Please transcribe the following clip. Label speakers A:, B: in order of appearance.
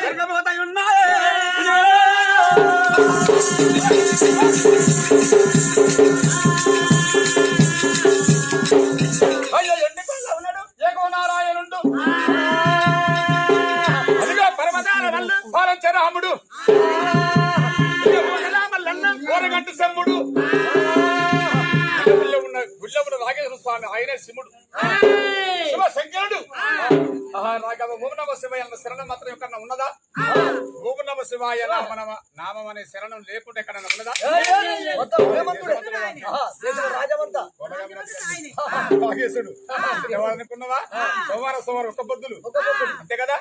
A: జరగబోతాయి ఉన్నాయి. అయ్యో ఎండికొండ ఉన్నాడు ఏకో నారాయణుడు. అదిగో పరమదాన వల్లు పాలంచ రాముడు. ఓరగంటు శంభుడు. గుళ్ళమున రాఘేశ్వర స్వామి ఆయనే శివుడు. శివ శంకరుడు. రాఘవ ఓం నమ శివాయ అన్న శరణం మాత్రం ఎక్కడ ఉన్నదా? ఓం నమ శివాయ నామం అనే శరణం లేకుండా ఎక్కడన్నా ఉన్నదా? రాఘేశుడు ఎవరనుకున్నావా? సోమవారం ఒక్క పొద్దులు అంతే కదా.